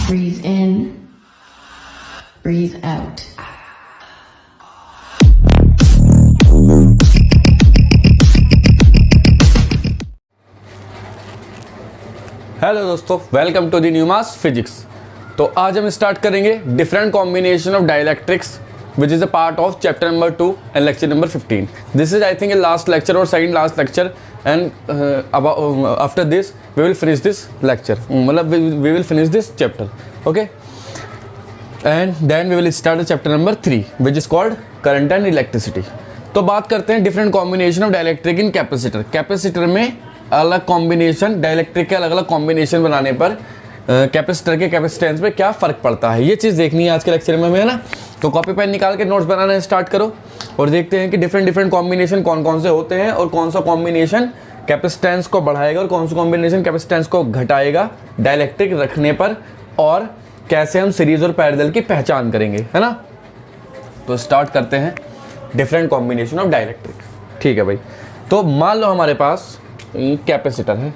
Breathe in, breathe out. Hello दोस्तों, welcome to the new mass physics. तो आज हम स्टार्ट करेंगे different combination of dielectrics which is a part of chapter number 2 and lecture number 15। This is I think a last lecture और second last lecture and after this we will finish this lecture, मतलब we will finish this chapter, okay. And then we will start chapter number 3 which is called current and electricity. तो बात करते हैं different combination of dielectric in capacitor. Capacitor में अलग combination, dielectric के अलग अलग कॉम्बिनेशन बनाने पर कैपेसिटर के कैपेसिटेंस में क्या फ़र्क पड़ता है, ये चीज़ देखनी है आज के लेक्चर में हमें, है ना। तो कॉपी पेन निकाल के नोट्स बनाना स्टार्ट करो और देखते हैं कि डिफरेंट कॉम्बिनेशन कौन कौन से होते हैं और कौन सा कॉम्बिनेशन कैपेसिटेंस को बढ़ाएगा और कौन सा कॉम्बिनेशन कैपेसिटेंस को घटाएगा डाइलेक्ट्रिक रखने पर, और कैसे हम सीरीज और पैरेलल की पहचान करेंगे, है ना। तो स्टार्ट करते हैं डिफरेंट कॉम्बिनेशन ऑफ डाइलेक्ट्रिक। ठीक है भाई, तो मान लो हमारे पास कैपेसिटर है,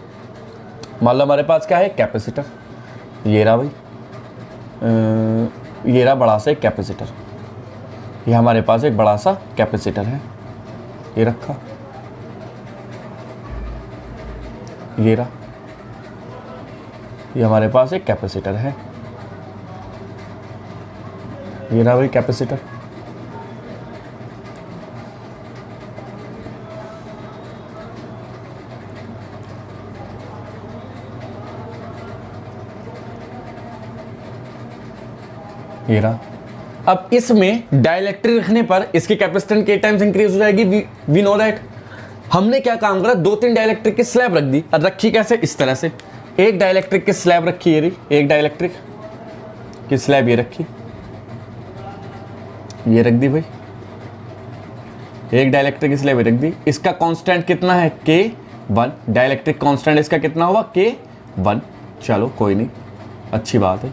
मान लो हमारे पास क्या है, कैपेसिटर। ये रहा भाई, ये रहा बड़ा सा एक कैपेसिटर, ये हमारे पास एक बड़ा सा कैपेसिटर है, ये रखा, ये रहा, ये हमारे पास एक कैपेसिटर है, ये रहा भाई कैपेसिटर। ये रहा। अब इसमें डाइलेक्ट्रिक रखने पर इसकी कैपेसिटेंस के टाइम्स इंक्रीज हो जाएगी, वी नो दैट। हमने क्या काम करा, 2-3 डाइलेक्ट्रिक की स्लैब रख दी, और रखी कैसे, इस तरह से। एक डाइलेक्ट्रिक की स्लैब रखी, ये रही एक डाइलेक्ट्रिक की स्लैब, ये रखी, ये रख दी भाई, एक डाइलेक्ट्रिक की स्लैब रख दी। इसका कांस्टेंट कितना है, K1। डाइलेक्ट्रिक कांस्टेंट इसका कितना हुआ, K1। चलो कोई नहीं, अच्छी बात है।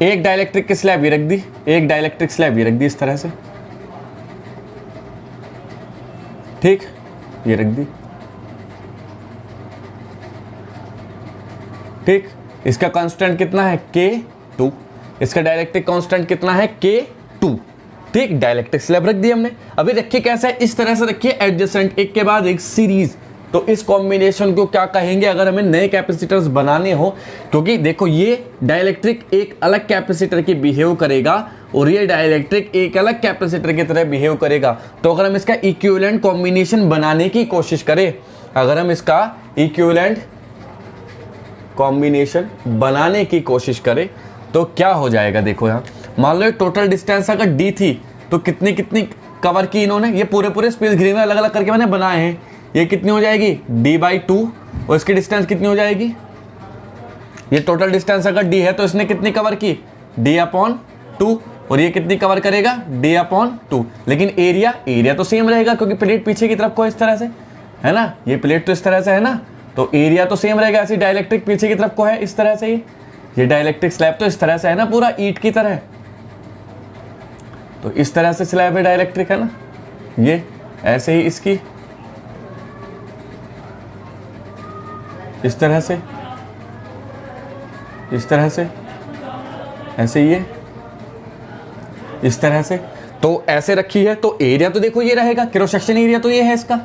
एक डाइलेक्ट्रिक की स्लैब ये रख दी, एक डाइलेक्ट्रिक स्लैब ये रख दी, इस तरह से, ठीक, ये रख दी, ठीक। इसका कांस्टेंट कितना है, K2। इसका डाइलेक्ट्रिक कांस्टेंट कितना है, K2, ठीक। डाइलेक्ट्रिक स्लैब रख दी हमने। अभी रखिए कैसा है, इस तरह से रखिए, एडजेसेंट, एक के बाद एक सीरीज। तो इस कॉम्बिनेशन को क्या कहेंगे अगर हमें नए कैपेसिटर्स बनाने हो, क्योंकि देखो ये डाइलेक्ट्रिक एक अलग कैपेसिटर की बिहेव करेगा और ये डाइलेक्ट्रिक एक अलग कैपेसिटर की तरह बिहेव करेगा। तो अगर हम इसका इक्विवेलेंट कॉम्बिनेशन बनाने की कोशिश करें, अगर हम इसका इक्विवेलेंट कॉम्बिनेशन बनाने की कोशिश करें तो क्या हो जाएगा, देखो यहाँ मान लो टोटल डिस्टेंस अगर d थी तो कितनी कितनी कवर की इन्होंने, ये पूरे स्पेस ग्रीन में अलग अलग करके मैंने बनाए हैं। ये कितनी हो जाएगी, d/2, और इसकी डिस्टेंस कितनी हो जाएगी, ये टोटल डिस्टेंस अगर d है तो इसने कितनी कवर की, d/2, और ये कितनी कवर करेगा, d/2। लेकिन एरिया तो सेम रहेगा क्योंकि प्लेट पीछे की तरफ को इस तरह से है ना, ये प्लेट तो इस तरह से है ना, तो एरिया तो सेम रहेगा। ऐसी डाइलेक्ट्रिक पीछे की तरफ को है इस तरह से, ये डाइलेक्ट्रिक स्लैब तो इस तरह से है ना, पूरा ईंट की तरह, तो इस तरह से स्लैब है डाइलेक्ट्रिक, है ना। ये ऐसे ही इसकी इस तरह से, इस तरह से, ऐसे ये इस तरह से, तो ऐसे रखी है। तो एरिया तो देखो ये रहेगा, क्रॉस सेक्शन एरिया तो ये है इसका,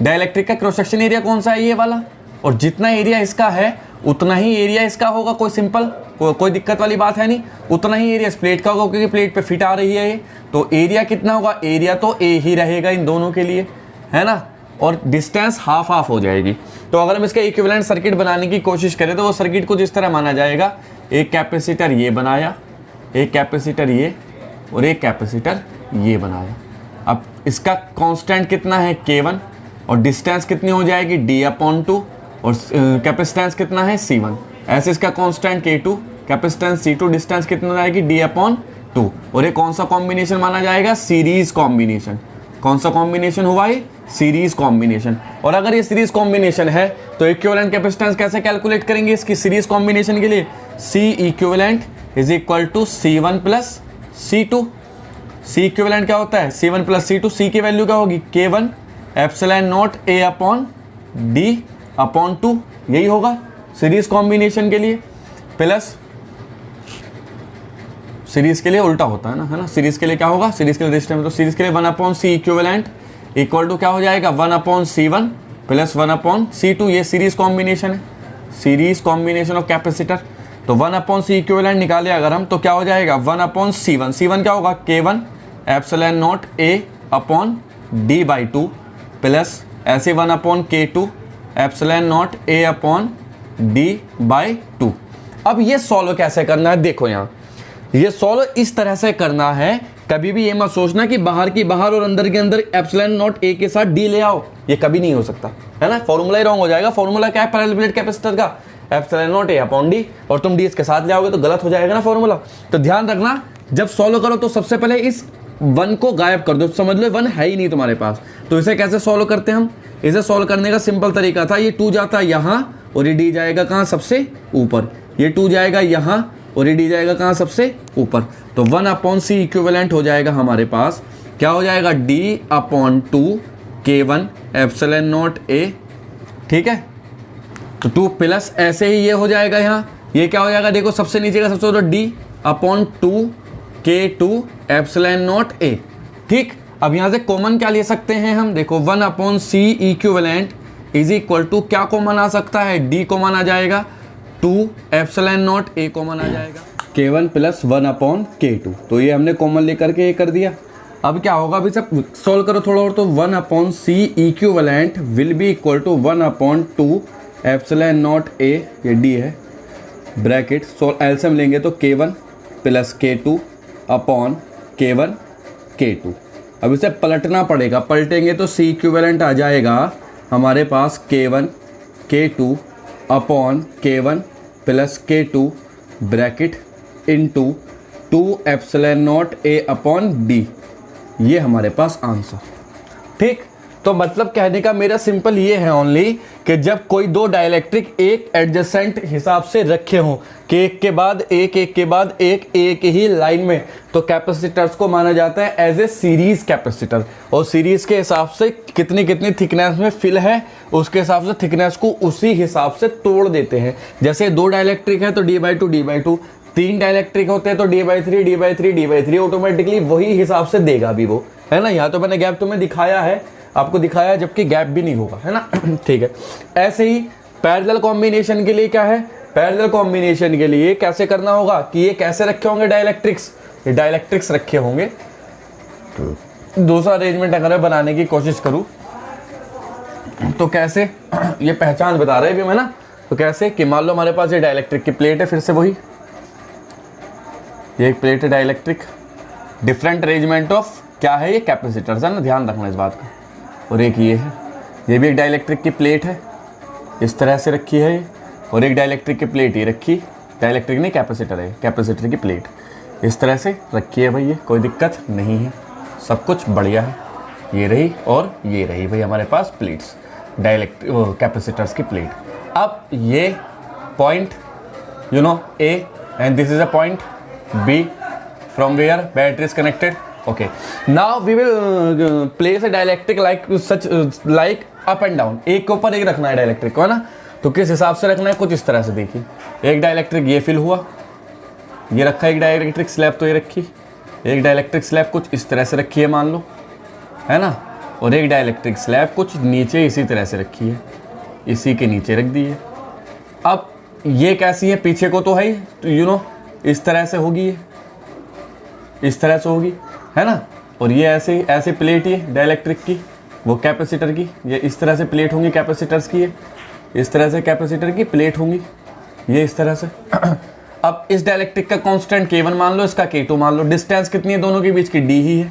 डाइलेक्ट्रिक का क्रॉस सेक्शन एरिया कौन सा है, ये वाला। और जितना एरिया इसका है उतना ही एरिया इसका होगा, कोई सिंपल कोई दिक्कत वाली बात है नहीं। उतना ही एरिया इस प्लेट का होगा क्योंकि प्लेट पे फिट आ रही है ये, तो एरिया कितना होगा, एरिया तो ए ही रहेगा इन दोनों के लिए, है ना। और डिस्टेंस हाफ हाफ हो जाएगी। तो अगर हम इसका इक्विवेलेंट सर्किट बनाने की कोशिश करें तो वो सर्किट को जिस तरह माना जाएगा, एक कैपेसिटर ये बनाया, एक कैपेसिटर ये, और एक कैपेसिटर ये बनाया। अब इसका कांस्टेंट कितना है, K1, और डिस्टेंस कितनी हो जाएगी, d/2, और कैपेसिटेंस कितना है, C1। ऐसे इसका constant K2, capacitance C2, distance कितना हो जाएगी, d/2। और ये कौन सा कॉम्बिनेशन माना जाएगा, सीरीज कॉम्बिनेशन। कौन सा कॉम्बिनेशन हुआ ये, सीरीज कॉम्बिनेशन। और अगर ये सीरीज कॉम्बिनेशन है तो इक्विवेलेंट कैपेसिटेंस कैसे कैलकुलेट करेंगे इसकी सीरीज कॉम्बिनेशन के लिए, C equivalent is equal to C1 plus C2। C equivalent क्या होता है, C1 प्लस C2। C की वैल्यू क्या होगी, K1 एप्सिलॉन नॉट A/D/2, यही होगा सीरीज कॉम्बिनेशन के लिए, प्लस सीरीज के लिए उल्टा होता है ना, सीरीज के लिए क्या होगा, सीरीज के लिए रेजिस्टेंस में, तो सीरीज के लिए 1/c इक्विवेलेंट इक्वल टू क्या हो जाएगा 1/c1 प्लस 1/c2। ये सीरीज कॉम्बिनेशन है, सीरीज कॉम्बिनेशन ऑफ कैपेसिटर। तो 1/c इक्विवेलेंट निकाले अगर हम तो क्या हो जाएगा 1/c1। c1 क्या होगा k1 epsilon naught a upon d/2 plus ऐसे 1/k2 epsilon naught a upon d/2। अब ये सॉल्व कैसे करना है, देखो यहाँ ये सॉल्व इस तरह से करना है। कभी भी ये मत सोचना कि बाहर की बाहर और अंदर के अंदर एप्सिलॉन नॉट a के साथ d ले आओ, ये कभी नहीं हो सकता है ना, फॉर्मूला ही रॉन्ग हो जाएगा। फॉर्मूला क्या है पैरेलल प्लेट कैपेसिटर का, epsilon naught a upon d, और तुम d इसके साथ ले आओगे तो गलत हो जाएगा ना फॉर्मूला। तो ध्यान रखना जब सॉल्व करो तो सबसे पहले इस 1 को गायब कर दो, समझ लो 1 है ही नहीं तुम्हारे पास। तो इसे कैसे सॉल्व करते हैं हम, इसे सॉल्व करने का सिंपल तरीका था, ये 2 जाता यहाँ और ये d जाएगा कहाँ सबसे ऊपर, ये 2 जाएगा यहाँ और ये d जाएगा कहाँ सबसे ऊपर। तो 1/c इक्विवेलेंट हो जाएगा हमारे पास, क्या हो जाएगा d/2 k1 epsilon naught a, ठीक है। तो 2 प्लस ऐसे ही ये हो जाएगा यहाँ, ये क्या हो जाएगा देखो सबसे नीचे का सबसे ऊपर d/2 k2 epsilon naught a, ठीक। अब यहाँ से कॉमन क्या ले सकते हैं हम, देखो 1/c equivalent is equal to क्या कॉमन आ सकता है, d कॉमन आ जाएगा, 2 एप्सिलॉन नॉट a कॉमन आ जाएगा, k1 प्लस 1/k2। तो ये हमने कॉमन लेकर के ये कर दिया। अब क्या होगा, अभी सब सॉल्व करो थोड़ा और, तो 1/c equivalent will be equal to 1/2 epsilon naught a, ये d है, ब्रैकेट एलसीएम लेंगे तो k1 plus k2 upon k1 k2। अब इसे पलटना पड़ेगा, पलटेंगे तो c इक्विवेलेंट आ जाएगा हमारे पास k1 k2 upon k1 plus k2 bracket into 2 epsilon naught a upon d। ये हमारे पास आंसर, ठीक। तो मतलब कहने का मेरा सिंपल ये है ओनली कि जब कोई दो डाइलेक्ट्रिक एक एडजेसेंट हिसाब से रखे हों कि एक के बाद एक, एक के बाद एक ही लाइन में, तो कैपेसिटर्स को माना जाता है एज ए सीरीज कैपेसिटर। और सीरीज के हिसाब से कितनी कितनी थिकनेस में फिल है उसके हिसाब से थिकनेस को उसी हिसाब से तोड़ देते हैं। जैसे 2 डाइलेक्ट्रिक है तो d/2 d/2, 3 डाइलेक्ट्रिक होते हैं तो d/3 d/3 d/3, ऑटोमेटिकली वही हिसाब से देगा भी वो, है ना। यहाँ तो मैंने गैप तुम्हें दिखाया है, आपको दिखाया जबकि गैप भी नहीं होगा, है ना ठीक है। ऐसे ही पैरेलल कॉम्बिनेशन के लिए क्या है, पैरेलल कॉम्बिनेशन के लिए कैसे करना होगा कि ये कैसे रखे होंगे डाइलेक्ट्रिक्स, ये डाइलेक्ट्रिक्स रखे होंगे। दूसरा अरेंजमेंट अगर मैं बनाने की कोशिश करूं तो कैसे, ये पहचान बता रहे भी मैं ना, तो कैसे कि मान लो हमारे पास ये डाइलेक्ट्रिक की प्लेट है, फिर से वही ये एक प्लेट है डाइलेक्ट्रिक, डिफरेंट अरेंजमेंट ऑफ क्या है ये कैपेसिटर्स है ना, ध्यान रखना इस बात का। और एक ये है, ये भी एक डाइलेक्ट्रिक की प्लेट है, इस तरह से रखी है ये, और एक डाइलेक्ट्रिक की प्लेट ये रखी, डाइलेक्ट्रिक नहीं कैपेसिटर है, कैपेसिटर की प्लेट इस तरह से रखी है भाई, ये कोई दिक्कत नहीं है, सब कुछ बढ़िया है। ये रही और ये रही भाई हमारे पास प्लेट्स, डाइलेक्ट्रिक कैपेसिटर्स की प्लेट। अब ये point you know A and this is a point B from where battery is connected. Okay, now we will place a dielectric like such like up and down, एक के ऊपर एक रखना है dielectric को, है ना। तो किस हिसाब से रखना है, कुछ इस तरह से देखिए, एक डाइलेक्ट्रिक ये फिल हुआ, ये रखा एक डाइलेक्ट्रिक स्लैब, तो ये रखी एक डाइलेक्ट्रिक स्लैब कुछ इस तरह से रखी है मान लो, है ना, और एक डाइलेक्ट्रिक स्लैब कुछ नीचे इसी तरह से रखी है, इसी के नीचे रख दी है। अब ये कैसी है, पीछे को तो है ही, तो यू नो इस तरह से होगी, ये इस तरह से होगी, है ना। और ये ऐसे ऐसे प्लेट ये डाइलेक्ट्रिक की, वो कैपेसिटर की, ये इस तरह से प्लेट होंगी कैपेसिटर्स की, ये इस तरह से कैपेसिटर की प्लेट होंगी, ये इस तरह से। अब इस डाइलेक्ट्रिक का कांस्टेंट K1 मान लो, इसका K2 मान लो, डिस्टेंस कितनी है दोनों के बीच की, D ही है,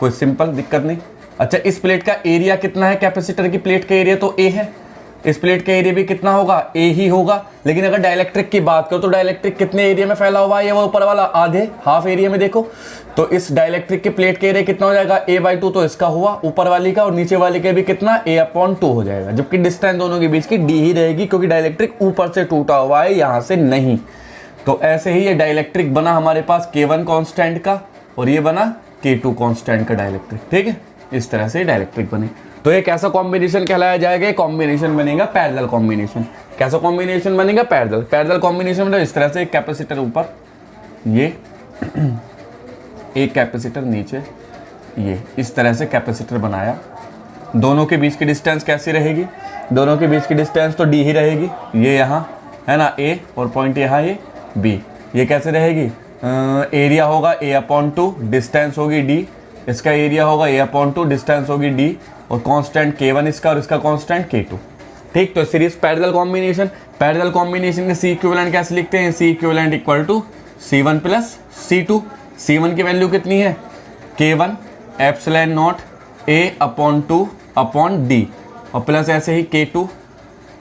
कोई सिंपल दिक्कत नहीं। अच्छा, इस प्लेट का एरिया कितना है, कैपेसिटर की प्लेट का एरिया तो A है, इस प्लेट का एरिया भी कितना होगा, A ही होगा। लेकिन अगर डाइलेक्ट्रिक की बात करो तो डाइलेक्ट्रिक कितने एरिया में फैला हुआ है, ये वो ऊपर वाला आधे हाफ एरिया में देखो, तो इस डाइलेक्ट्रिक के प्लेट का एरिया कितना हो जाएगा, A/2 तो इसका हुआ ऊपर वाली का, और नीचे वाली का भी कितना, A/2 हो जाएगा, जबकि डिस्टेंस दोनों के बीच की D ही रहेगी, क्योंकि डाइलेक्ट्रिक ऊपर से टूटा हुआ है, यहाँ से नहीं। तो ऐसे ही ये डाइलेक्ट्रिक बना हमारे पास K1 कांस्टेंट का, और ये बना K2 कांस्टेंट का डाइलेक्ट्रिक, ठीक है। इस तरह से डाइलेक्ट्रिक बने, तो ये कैसा कॉम्बिनेशन कहलाया जाएगा, कॉम्बिनेशन बनेगा पैरेलल कॉम्बिनेशन। कैसा कॉम्बिनेशन बनेगा, पैरेलल। पैरेलल कॉम्बिनेशन मतलब इस तरह से एक कैपेसिटर ऊपर, ये एक कैपेसिटर नीचे, ये इस तरह से कैपेसिटर बनाया। दोनों के बीच की डिस्टेंस कैसी रहेगी? दोनों के बीच की डिस्टेंस तो डी ही रहेगी, ये यहाँ है ना ए, और पॉइंट यहाँ ये बी। ये कैसे रहेगी? एरिया होगा A/2, डिस्टेंस होगी डी, इसका एरिया होगा A/2, डिस्टेंस होगी डी, और कांस्टेंट K1 इसका, और इसका कांस्टेंट K2। ठीक, तो series parallel combination, parallel combination के सी इक्विवेलेंट कैसे लिखते हैं? C equivalent equal to C1 plus C2। C1 की वैल्यू कितनी है? K1 epsilon naught A/2 upon D, और प्लस ऐसे ही K2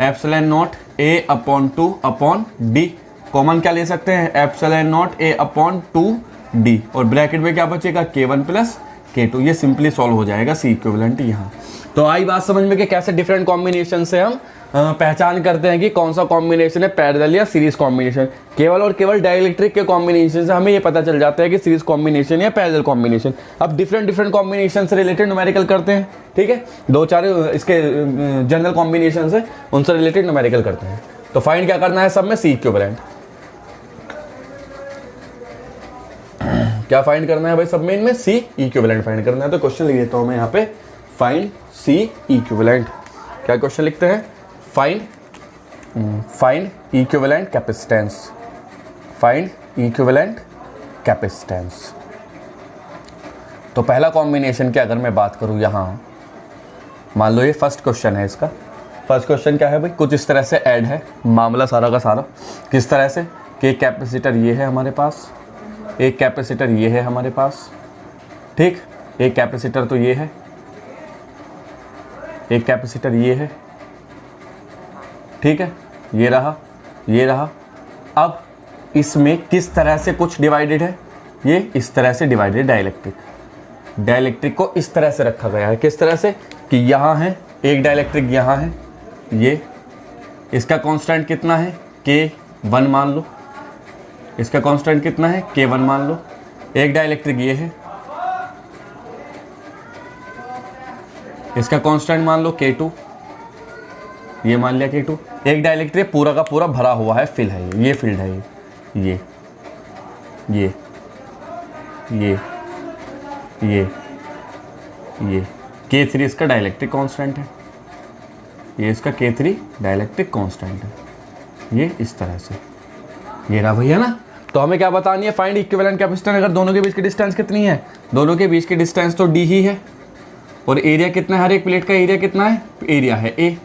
epsilon naught A/2 upon D. Common क्या ले सकते हैं? एप्सिलॉन नॉट A/2 डी, और ब्रैकेट में क्या बचेगा? K1 plus K2। ये सिंपली सॉल्व हो जाएगा सी इक्विवेलेंट यहाँ। तो आई बात समझ में कि कैसे डिफरेंट कॉम्बिनेशन से हम पहचान करते हैं कि कौन सा कॉम्बिनेशन है पैरेलल या सीरीज कॉम्बिनेशन। केवल और केवल डाइलेक्ट्रिक के कॉम्बिनेशन से हमें ये पता चल जाता है कि सीरीज कॉम्बिनेशन या पैरेलल कॉम्बिनेशन। अब डिफरेंट कॉम्बिनेशन से रिलेटेड न्यूमेरिकल करते हैं, ठीक है। दो चार इसके जनरल कॉम्बिनेशन है, उनसे रिलेटेड न्यूमेरिकल करते हैं। तो फाइंड क्या करना है सब में? सी इक्विवेलेंट। क्या फाइंड करना है भाई सब में? इनमें सी इक्विवेलेंट फाइंड करना है। तो क्वेश्चन लिख देता हूं मैं यहाँ पे, फाइंड सी इक्विवेलेंट। क्या क्वेश्चन लिखते हैं? Find equivalent capacitance, find equivalent capacitance. तो पहला कॉम्बिनेशन की अगर मैं बात करूं यहाँ, मान लो ये फर्स्ट क्वेश्चन है। इसका फर्स्ट क्वेश्चन क्या है भाई? कुछ इस तरह से ऐड है मामला सारा का सारा। किस तरह से कि एक कैपेसिटर ये है हमारे पास, एक कैपेसिटर ये है हमारे पास, ठीक। एक कैपेसिटर तो ये है, एक कैपेसिटर ये है, ठीक है। ये रहा, ये रहा। अब इसमें किस तरह से कुछ डिवाइडेड है? ये इस तरह से डिवाइडेड डाइलेक्ट्रिक, डाइलेक्ट्रिक को इस तरह से रखा गया है। किस तरह से कि यहाँ है एक डाइलेक्ट्रिक, यहाँ है ये, इसका कांस्टेंट कितना है? K1 मान लो, इसका कांस्टेंट कितना है? K1 मान लो। एक डाइलेक्ट्रिक ये है, इसका कांस्टेंट मान लो K2, ये मान लिया K2। एक डाइलेक्ट्रिक पूरा का पूरा भरा हुआ है, फिल है ये फिल्ड है ये ये ये ये K3 इसका डाइलेक्ट्रिक कांस्टेंट है, ये इसका K3 डाइलेक्ट्रिक कांस्टेंट है, ये इस तरह से। ये रहा भैया ना। तो हमें क्या बतानी है? Find equivalent capacitance. अगर दोनों के बीच की डिस्टेंस कितनी है? दोनों के बीच की डिस्टेंस तो डी ही है, और एरिया कितना है? हर एक प्लेट का एरिया कितना है? एरिया है ए,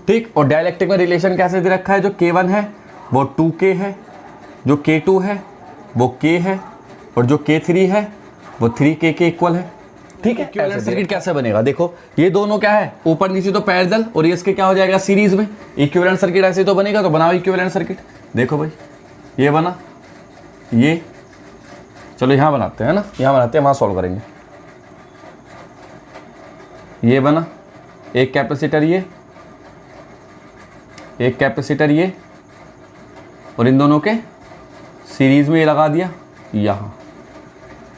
ठीक। और डाइलेक्ट्रिक में रिलेशन कैसे दे रखा है? जो K1 है वो 2K है, जो K2 है वो K है, और जो K3 है वो 3K के इक्वल है, ठीक है। इक्विवेलेंट सर्किट कैसे बनेगा? देखो ये दोनों क्या है? ऊपर नीचे तो पैरेलल, और ये इसके क्या हो जाएगा? सीरीज में। इक्विवेलेंट सर्किट ऐसे तो बनेगा। तो बनाओ इक्विवेलेंट सर्किट। देखो भाई ये बना, ये चलो यहाँ बनाते हैं ना, यहाँ बनाते हैं, वहाँ सॉल्व करेंगे। ये बना एक कैपेसिटर, ये एक कैपेसिटर ये, और इन दोनों के सीरीज में ये लगा दिया यहाँ,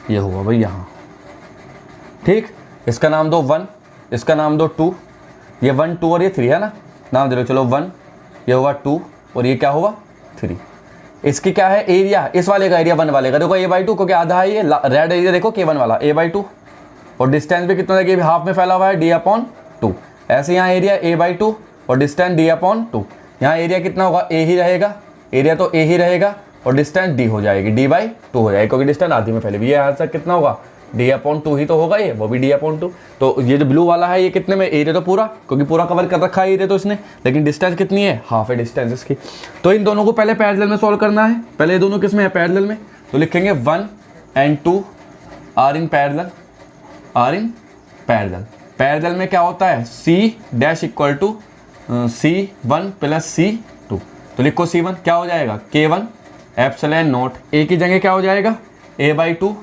ये हुआ भाई यहाँ, ठीक। इसका नाम दो 1, इसका नाम दो 2, ये 1 2 और ये 3 है ना, नाम दे लो। चलो 1, ये हुआ 2, और ये क्या हुआ 3। इसकी क्या है? एरिया। इस वाले का एरिया 1 वाले का देखो A/2, क्योंकि आधा है ये रेड एरिया, देखो K1 वाला A/2, और डिस्टेंस भी कितना है? कि हाफ में फैला हुआ है D/2। ऐसे यहाँ एरिया A/2 और डिस्टेंस D/2। यहाँ एरिया कितना होगा? A ही रहेगा, एरिया तो A ही रहेगा, और डिस्टेंस D हो जाएगी, D/2 हो जाएगी, क्योंकि डिस्टेंस आधी में फैली हुई है। यहाँ तक कितना होगा? D/2 ही तो होगा, ये वो भी D/2। तो ये जो ब्लू वाला है ये कितने में? एरिया तो पूरा, क्योंकि पूरा कवर कर रखा है एरिया तो इसने, लेकिन डिस्टेंस कितनी है? हाफ है डिस्टेंस इसकी। तो इन दोनों को पहले पैरेलल में सॉल्व करना है। पहले ये दोनों किसमें है? पैरेलल में। तो लिखेंगे 1 and 2 are in parallel, are in parallel. Parallel में क्या होता है? C' equal to C1 plus C2। तो लिखो C1 क्या हो जाएगा? K1 एप्सिलॉन नॉट, ए की जगह क्या हो जाएगा? A/2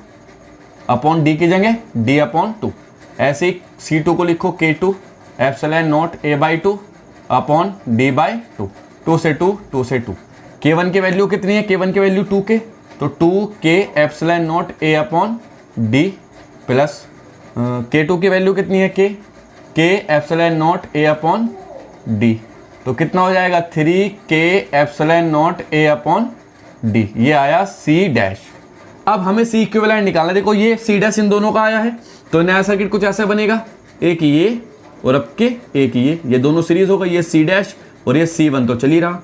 अपॉन डी की जगह D/2। ऐसे ही C2 को लिखो K2 epsilon naught A/2 upon D/2। 2 से 2, 2 से 2। K1 की वैल्यू कितनी है? K1 की वैल्यू 2K, तो 2K epsilon naught A upon D plus K2 की वैल्यू कितनी है? K epsilon naught A upon D। तो कितना हो जाएगा? 3K epsilon naught A upon D। ये आया C डैश। अब हमें सी इक्विवेलेंट निकालना है। देखो ये सी डैश इन दोनों का आया है, तो नया सर्किट कुछ ऐसा बनेगा, एक ये और अब के एक ये दोनों सीरीज होगा, ये सी डैश और ये C1 तो चल ही रहा,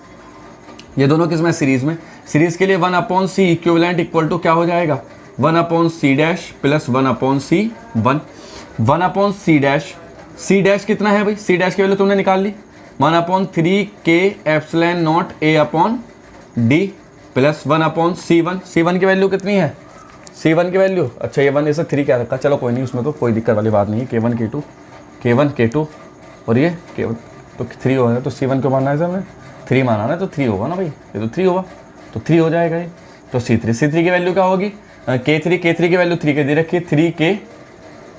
ये दोनों किस में सीरीज में। सीरीज के लिए 1/C इक्विवेलेंट इक्वल टू क्या हो जाएगा, 1/C dash plus 1/C1, 1/C dash. C dash कितना है भाई, सी डैश की वैल्यू तुमने निकाल ली, 1/3K epsilon not A/D plus 1/C1। C1 की वैल्यू कितनी है, C1 की वैल्यू, अच्छा ये 1 इसे 3 क्या रखा, चलो कोई नहीं, उसमें तो कोई दिक्कत वाली बात नहीं है। K1 K2 K1 K2 और ये K1 तो 3 हो रहा है, तो C1 क्यों मानना है सर हमें, 3 माना ना, तो 3 होगा ना भाई, ये तो 3 होगा, तो 3 हो जाएगा ये। तो C3 की वैल्यू क्या होगी, K3 की वैल्यू 3 के दे रखी है, 3K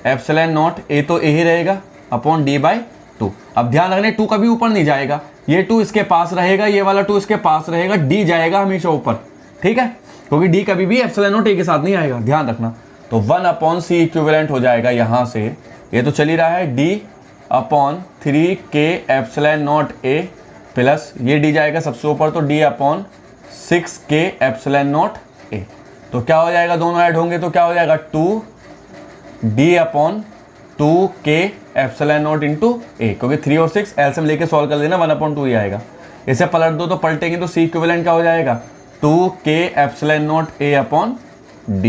एप्सिलॉन नॉट A तो A ही रहेगा अपॉन D/2। अब ध्यान रखना 2 कभी ऊपर नहीं जाएगा, ये 2 इसके पास रहेगा, ये वाला 2 इसके पास रहेगा, D जाएगा हमेशा ऊपर, ठीक है, क्योंकि D कभी भी एप्सिलॉन नॉट A के साथ नहीं आएगा, ध्यान रखना। तो 1/C इक्विवेलेंट हो जाएगा यहाँ से, ये तो चल ही रहा है, D/3K epsilon naught A plus ये D जाएगा सबसे ऊपर, तो D/6K एप्सिलॉन नॉट A। तो क्या हो जाएगा, दोनों ऐड होंगे तो क्या हो जाएगा, 2D/2K epsilon not into A, क्योंकि 3 और 6 एलसीएम लेके सॉल्व कर देना, 1/2 ही आएगा। इसे पलट दो तो पलटेंगे तो सी इक्विवेलेंट क्या हो जाएगा, 2K एप्सिलॉन नॉट A/D।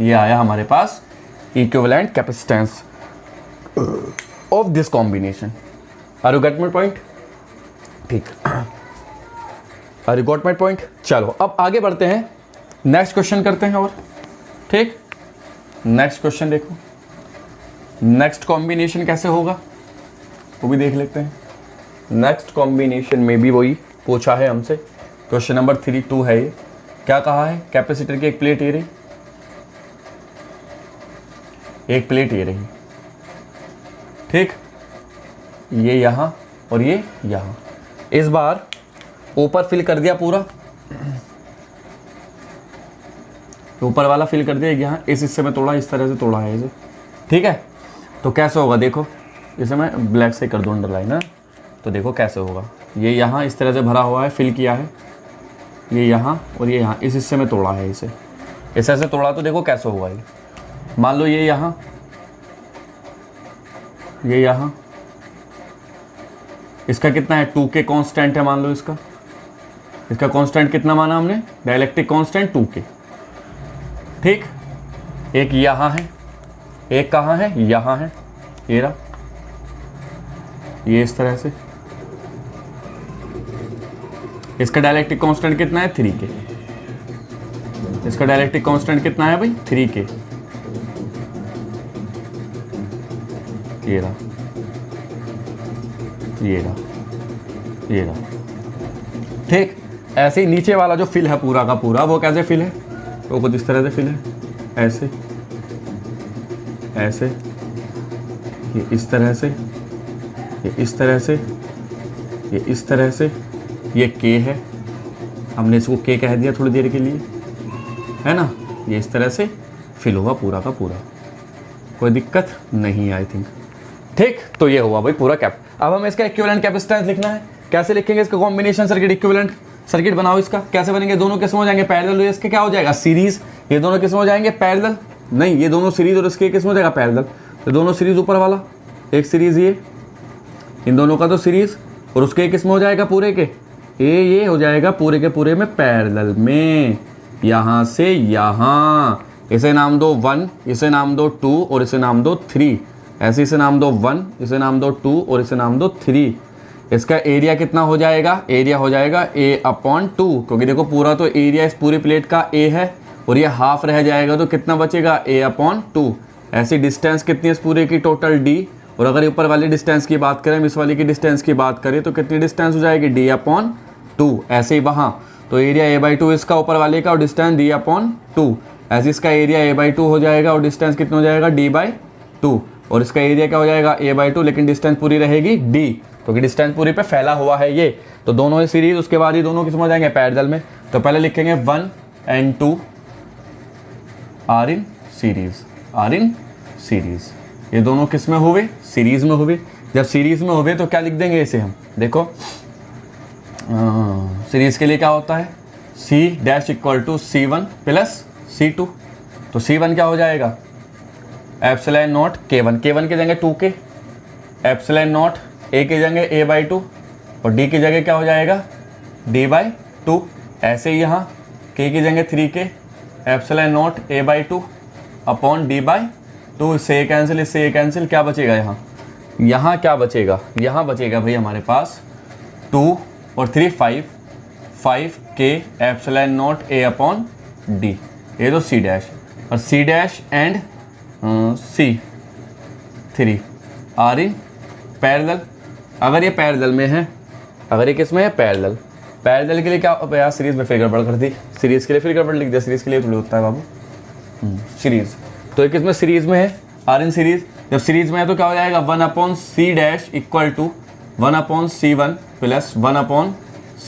ये आया हमारे पास equivalent capacitance of this combination. Are you get my point, ठीक, are you got my point. चलो अब आगे बढ़ते हैं, नेक्स्ट क्वेश्चन करते हैं, और ठीक, नेक्स्ट क्वेश्चन देखो, नेक्स्ट कॉम्बिनेशन कैसे होगा वो भी देख लेते हैं। नेक्स्ट कॉम्बिनेशन में भी वही पूछा है हमसे, क्वेश्चन नंबर 3-2 है ये। क्या कहा है, कैपेसिटर की एक प्लेट ये रही, एक प्लेट ये रही, ठीक, ये यहां और ये यहां। इस बार ऊपर फिल कर दिया पूरा, ऊपर वाला फिल कर दिया, यहाँ इस हिस्से में तोड़ा, इस तरह से तोड़ा है इसे, ठीक है। तो कैसे होगा देखो, इसे मैं ब्लैक से कर दूँ अंडरलाइन है, तो देखो कैसे होगा, ये यहाँ इस तरह से भरा हुआ है, फिल किया है, ये यहाँ और ये यहाँ इस हिस्से में तोड़ा है इसे, इस ऐसे तोड़ा, तो देखो कैसे होगा ये। मान लो ये यहाँ, ये यहाँ, इसका कितना है, 2K कांस्टेंट है, मान लो इसका कांस्टेंट कितना माना हमने, डाइलेक्ट्रिक कांस्टेंट 2K, ठीक। एक यहाँ है, एक कहाँ है, यहाँ है, ये रहा, ये इस तरह से, इसका डाइलेक्ट्रिक कांस्टेंट कितना है, 3K, इसका डाइलेक्ट्रिक कांस्टेंट कितना है भाई, 3K, ये रहा, ये रहा, ये रहा, ठीक। ऐसे ही नीचे वाला जो फिल है पूरा का पूरा, वो कैसे फिल है, वो कुछ इस तरह से फिल है, ऐसे ऐसे, ये इस तरह से, ये इस तरह से, ये इस तरह से, ये K है, हमने इसको K कह दिया थोड़ी देर के लिए, है ना, ये इस तरह से फिल हुआ पूरा का पूरा, कोई दिक्कत नहीं आई थिंक, ठीक। तो ये हुआ भाई पूरा कैप। अब हमें इसका इक्विवेलेंट कैपेसिटेंस लिखना है, कैसे लिखेंगे इसका कॉम्बिनेशन सर्किट, इक्विवेलेंट सर्किट बनाओ इसका, कैसे बनेंगे, दोनों किस में हो जाएंगे, पैरेलल, इसके क्या हो जाएगा, सीरीज, ये दोनों किस में हो जाएंगे, पैरेलल, नहीं ये दोनों सीरीज और इसके किस में हो जाएगा, पैरेलल, तो दोनों सीरीज ऊपर वाला एक सीरीज, ये इन दोनों का तो सीरीज, और उसके किस में हो जाएगा, पूरे के ये हो जाएगा पूरे के पूरे में पैरेलल में, यहाँ से यहाँ, इसे नाम दो 1, इसे नाम दो 2 और इसे नाम दो 3, ऐसे इसे नाम दो 1, इसे नाम दो 2 और इसे नाम दो 3। इसका एरिया कितना हो जाएगा, एरिया हो जाएगा A/2, क्योंकि देखो पूरा तो एरिया इस पूरी प्लेट का A है और ये हाफ रह जाएगा, तो कितना बचेगा, A/2। ऐसी डिस्टेंस कितनी है इस पूरे की, टोटल D, और अगर ऊपर वाली डिस्टेंस की बात करें, इस वाली की डिस्टेंस की बात करें, तो कितनी डिस्टेंस हो जाएगी, D/2। ऐसे ही वहाँ तो एरिया A/2 इसका ऊपर वाले का और डिस्टेंस D/2, ऐसे इसका एरिया A/2 हो जाएगा और डिस्टेंस कितना हो जाएगा, D/2, और इसका एरिया क्या हो जाएगा, A/2, लेकिन डिस्टेंस पूरी रहेगी D, क्योंकि डिस्टेंस पूरी पे फैला हुआ है ये। तो दोनों ही सीरीज, उसके बाद ही दोनों किसमें हो जाएंगे, पैरेलल में। तो पहले लिखेंगे 1 and 2 आर इन सीरीज, ये दोनों किस में हुए, सीरीज में हुए। जब सीरीज में हुए तो क्या लिख देंगे इसे हम, देखो सीरीज के लिए क्या होता है, C' = C1 + C2, तो C1 क्या हो जाएगा एप्सिलॉन नॉट K1, K1 की जगह 2K, एप्सिलॉन नॉट A की जगह A/2 और D की जगह क्या हो जाएगा D/2। ऐसे ही यहाँ K की जगह 3K, epsilon naught A/2 upon D/2। इससे ये कैंसिल, क्या बचेगा यहाँ क्या बचेगा, यहाँ बचेगा भाई हमारे पास 2 और 3 5K epsilon naught A upon D, ये तो C डैश और C dash and C3 are in parallel. अगर ये पैरेलल में है, अगर ये किस में है पैरेलल के लिए क्या यार सीरीज में फिर गड़बड़ कर दी, सीरीज के लिए फिर गड़बड़ लिख दिया, सीरीज के लिए थोड़ी होता है बाबू सीरीज। तो ये किस में सीरीज में है आर इन सीरीज, जब सीरीज में है तो क्या हो जाएगा 1 upon C dash equal to 1 upon C1 plus 1 upon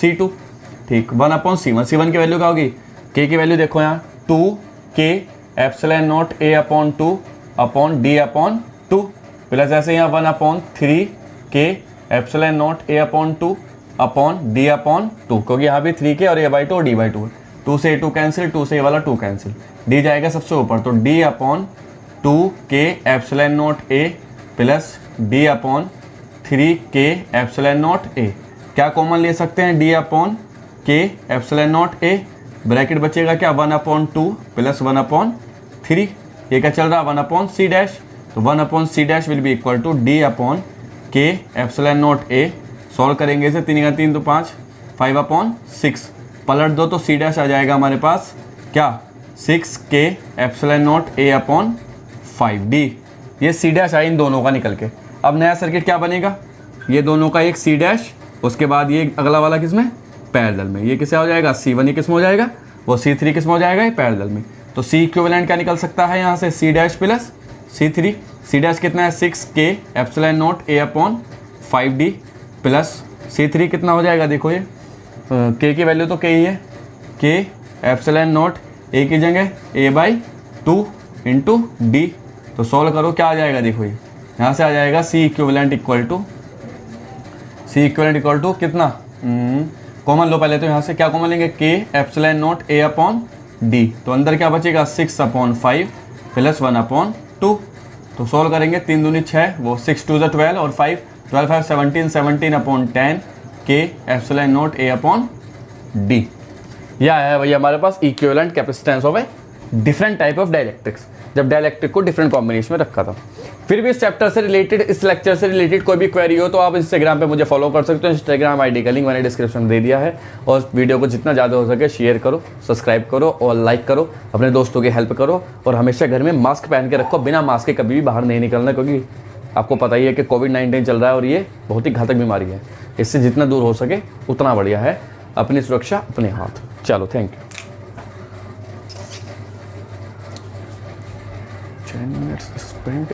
C2। ठीक, 1 अपॉन C1 की वैल्यू क्या होगी, K की वैल्यू देखो यहाँ 2K epsilon naught A upon 2 upon D upon 2 plus ऐसे यहाँ 1 upon 3K epsilon naught A upon 2 upon D upon 2, क्योंकि यहाँ भी 3K और A/2 और D/2 है। 2 से A2 कैंसिल, 2 से ये वाला 2 कैंसिल, D जाएगा सबसे ऊपर, तो D upon 2K epsilon naught A plus D upon 3K epsilon naught A। क्या कॉमन ले सकते हैं D upon K epsilon naught A, bracket बचेगा क्या 1 अपॉन 2 प्लस 1 अपॉन 3, ये क्या चल रहा है 1 अपॉन C डैश, तो 1 upon C dash will be equal to D upon K epsilon naught A। Solve करेंगे इसे, 3 का 3 तो 5 अपॉन 6 पलट दो तो C डैश आ जाएगा हमारे पास क्या 6K epsilon naught A upon 5D। ये C डैश आई इन दोनों का निकल के। अब नया सर्किट क्या बनेगा, ये दोनों का एक C डैश, उसके बाद ये अगला वाला किसमें पैरेलल में, ये किससे हो जाएगा C1, ये किसमें हो जाएगा वो C3 किसमें हो जाएगा ये पैरेलल में। तो C इक्विवेलेंट क्या निकल सकता है यहाँ से C dash plus C3। C dash कितना है 6K epsilon naught A upon 5D plus C3 कितना हो जाएगा, देखो ये K की वैल्यू तो K ही है, K एप्सिलॉन नॉट A की जगह A/2 इंटू D। तो सॉल्व करो क्या आ जाएगा, देखो ये यहाँ से आ जाएगा C इक्विवेलेंट इक्वल टू कितना, कॉमन लो पहले, तो यहाँ से क्या कॉमन लेंगे K epsilon naught A upon D, तो अंदर क्या बचेगा 6 अपॉन 5 प्लस 1 अपॉन 2। तो सॉल्व करेंगे 3 दूनी 6, वो 6 2 12 और 5 12 5 17 upon 10 K epsilon naught A upon D। यह है भैया हमारे पास equivalent capacitance of a different type of dielectrics, जब डाइलेक्ट्रिक को डिफरेंट कॉम्बिनेशन में रखा था। फिर भी इस चैप्टर से रिलेटेड, इस लेक्चर से रिलेटेड कोई भी क्वेरी हो तो आप इंस्टाग्राम पे मुझे फॉलो कर सकते हो। इंस्टाग्राम आईडी का लिंक मैंने डिस्क्रिप्शन में दे दिया है। और वीडियो को जितना ज़्यादा हो सके शेयर करो, सब्सक्राइब करो और लाइक करो, अपने दोस्तों की हेल्प करो। और हमेशा घर में मास्क पहन के रखो, बिना मास्क के कभी भी बाहर नहीं निकलना, क्योंकि आपको पता ही है कि कोविड-19 चल रहा है और ये बहुत ही घातक बीमारी है। इससे जितना दूर हो सके उतना बढ़िया है। अपनी सुरक्षा अपने हाथ। चलो, थैंक यू। 10 minutes spent